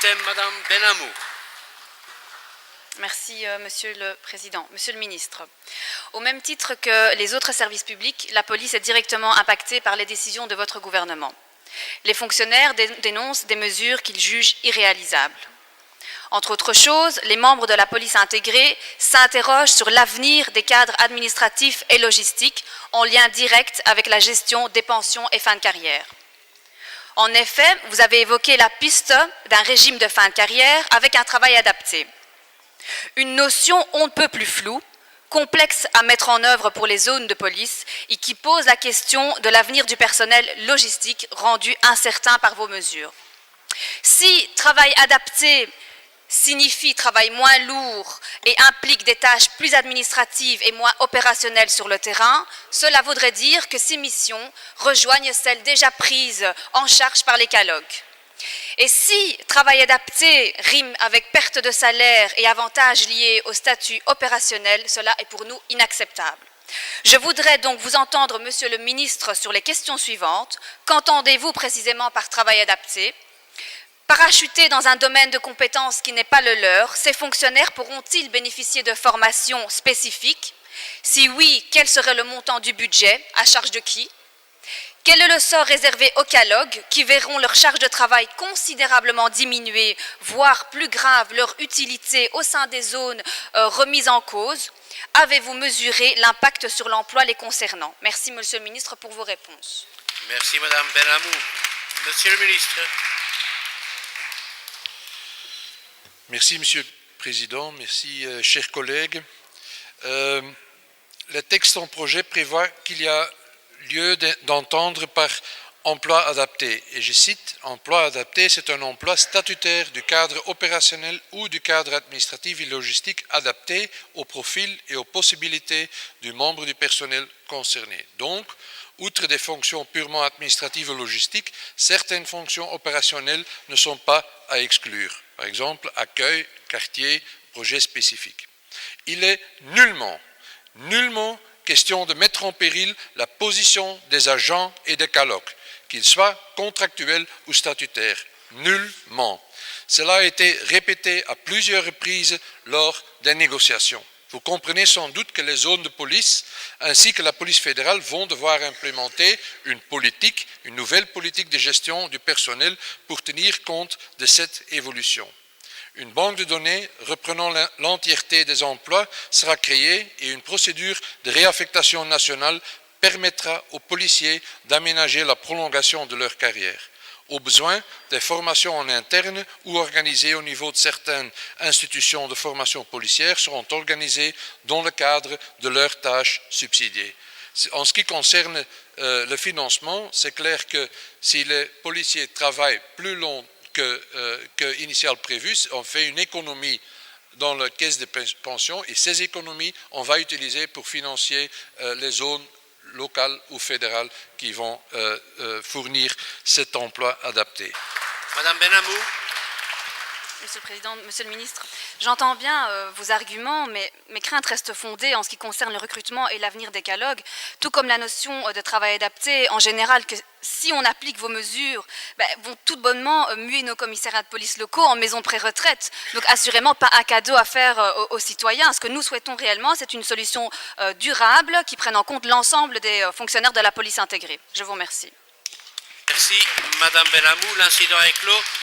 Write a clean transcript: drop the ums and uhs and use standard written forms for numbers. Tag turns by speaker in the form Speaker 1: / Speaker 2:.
Speaker 1: système, Madame Benamou.
Speaker 2: Merci, Monsieur le Président. Monsieur le Ministre, au même titre que les autres services publics, la police est directement impactée par les décisions de votre gouvernement. Les fonctionnaires dénoncent des mesures qu'ils jugent irréalisables. Entre autres choses, les membres de la police intégrée s'interrogent sur l'avenir des cadres administratifs et logistiques en lien direct avec la gestion des pensions et fin de carrière. En effet, vous avez évoqué la piste d'un régime de fin de carrière avec un travail adapté. Une notion on ne peut plus floue, complexe à mettre en œuvre pour les zones de police et qui pose la question de l'avenir du personnel logistique rendu incertain par vos mesures. Si travail adapté signifie travail moins lourd et implique des tâches plus administratives et moins opérationnelles sur le terrain, cela voudrait dire que ces missions rejoignent celles déjà prises en charge par les CALOG. Et si travail adapté rime avec perte de salaire et avantages liés au statut opérationnel, cela est pour nous inacceptable. Je voudrais donc vous entendre, Monsieur le Ministre, sur les questions suivantes. Qu'entendez-vous précisément par travail adapté ? Parachutés dans un domaine de compétences qui n'est pas le leur, ces fonctionnaires pourront-ils bénéficier de formations spécifiques? Si oui, quel serait le montant du budget? À charge de qui? Quel est le sort réservé aux CALOG qui verront leur charge de travail considérablement diminuer, voire plus grave, leur utilité au sein des zones remises en cause? Avez-vous mesuré l'impact sur l'emploi les concernant? Merci, Monsieur le Ministre, pour vos réponses.
Speaker 1: Merci, Madame Benamou. Monsieur le Ministre.
Speaker 3: Merci, Monsieur le Président. Merci, chers collègues. Le texte en projet prévoit qu'il y a lieu d'entendre par emploi adapté. Et je cite, emploi adapté, c'est un emploi statutaire du cadre opérationnel ou du cadre administratif et logistique adapté au profil et aux possibilités du membre du personnel concerné. Donc, outre des fonctions purement administratives et logistiques, certaines fonctions opérationnelles ne sont pas à exclure. Par exemple, accueil, quartier, projet spécifique. Il est nullement question de mettre en péril la position des agents et des CALOG, qu'ils soient contractuels ou statutaires. Nullement. Cela a été répété à plusieurs reprises lors des négociations. Vous comprenez sans doute que les zones de police ainsi que la police fédérale vont devoir implémenter une nouvelle politique de gestion du personnel pour tenir compte de cette évolution. Une banque de données reprenant l'entièreté des emplois sera créée et une procédure de réaffectation nationale permettra aux policiers d'aménager la prolongation de leur carrière. Au besoin, des formations en interne ou organisées au niveau de certaines institutions de formation policière seront organisées dans le cadre de leurs tâches subsidiées. En ce qui concerne le financement, c'est clair que si les policiers travaillent plus long que initial prévu, on fait une économie dans la caisse de pension et ces économies, on va utiliser pour financer les zones locales ou fédérales qui vont fournir cet emploi adapté.
Speaker 1: Madame Benamou.
Speaker 2: Monsieur le Président, Monsieur le Ministre, j'entends bien vos arguments, mais mes craintes restent fondées en ce qui concerne le recrutement et l'avenir des CALOG, tout comme la notion de travail adapté en général, que si on applique vos mesures, vont tout bonnement muer nos commissariats de police locaux en maison de pré-retraite. Donc assurément pas un cadeau à faire aux citoyens. Ce que nous souhaitons réellement, c'est une solution durable qui prenne en compte l'ensemble des fonctionnaires de la police intégrée. Je vous remercie.
Speaker 1: Merci, Madame Benamou. L'incident est clos.